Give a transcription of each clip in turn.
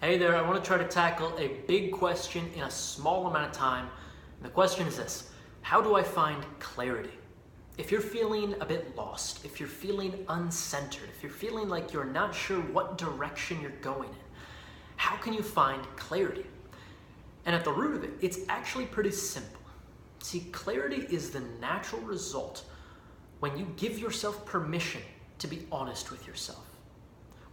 Hey there, I want to try to tackle a big question in a small amount of time. And the question is this: how do I find clarity? If you're feeling a bit lost, if you're feeling uncentered, if you're feeling like you're not sure what direction you're going in, how can you find clarity? And at the root of it, it's actually pretty simple. See, clarity is the natural result when you give yourself permission to be honest with yourself.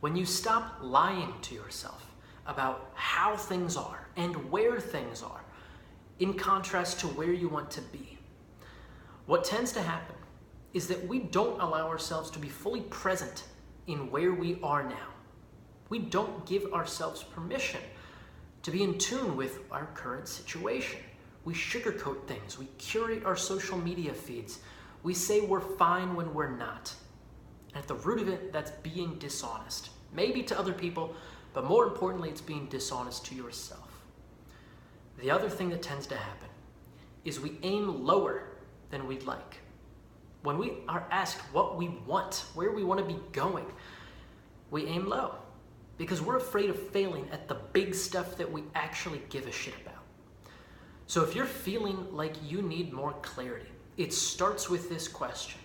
When you stop lying to yourself about how things are and where things are, in contrast to where you want to be. What tends to happen is that we don't allow ourselves to be fully present in where we are now. We don't give ourselves permission to be in tune with our current situation. We sugarcoat things. We curate our social media feeds. We say we're fine when we're not. And at the root of it, that's being dishonest. Maybe to other people, but more importantly, it's being dishonest to yourself. The other thing that tends to happen is we aim lower than we'd like. When we are asked what we want, where we want to be going, we aim low because we're afraid of failing at the big stuff that we actually give a shit about. So if you're feeling like you need more clarity, it starts with this question: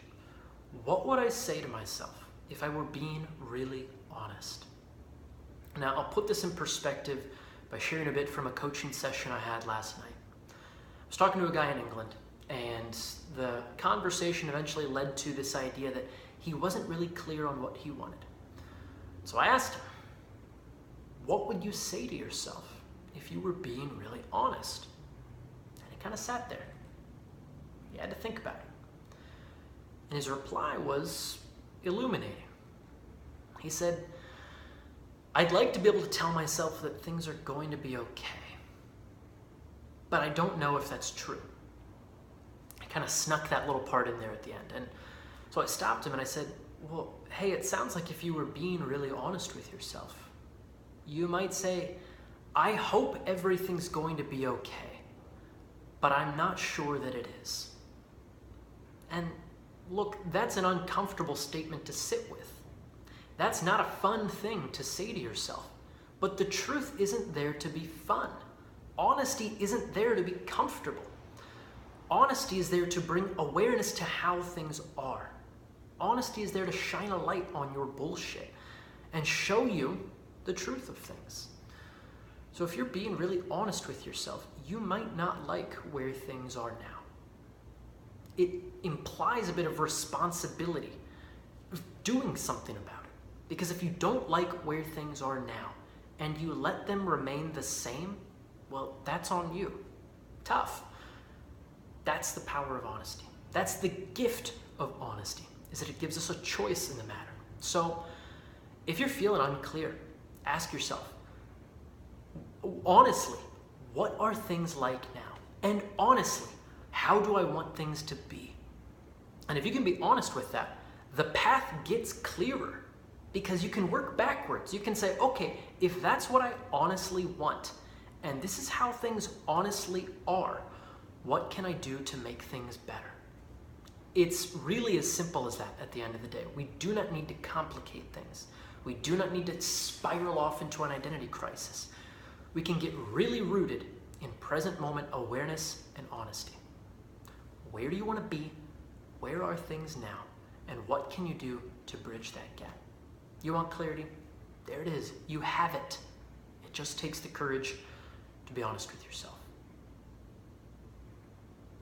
what would I say to myself if I were being really honest? Now, I'll put this in perspective by sharing a bit from a coaching session I had last night. I was talking to a guy in England, and the conversation eventually led to this idea that he wasn't really clear on what he wanted. So I asked him, what would you say to yourself if you were being really honest? And he kind of sat there. He had to think about it. And his reply was illuminating. He said, I'd like to be able to tell myself that things are going to be okay, but I don't know if that's true. I kind of snuck that little part in there at the end. And so I stopped him and I said, well, hey, it sounds like if you were being really honest with yourself, you might say, I hope everything's going to be okay, but I'm not sure that it is. And look, that's an uncomfortable statement to sit with. That's not a fun thing to say to yourself. But the truth isn't there to be fun. Honesty isn't there to be comfortable. Honesty is there to bring awareness to how things are. Honesty is there to shine a light on your bullshit and show you the truth of things. So if you're being really honest with yourself, you might not like where things are now. It implies a bit of responsibility of doing something about it. Because if you don't like where things are now and you let them remain the same, well, that's on you. Tough. That's the power of honesty. That's the gift of honesty, is that it gives us a choice in the matter. So if you're feeling unclear, ask yourself, honestly, what are things like now? And honestly, how do I want things to be? And if you can be honest with that, the path gets clearer because you can work backwards. You can say, okay, if that's what I honestly want, and this is how things honestly are, what can I do to make things better? It's really as simple as that at the end of the day. We do not need to complicate things. We do not need to spiral off into an identity crisis. We can get really rooted in present moment awareness and honesty. Where do you want to be? Where are things now? And what can you do to bridge that gap? You want clarity? There it is. You have it. It just takes the courage to be honest with yourself.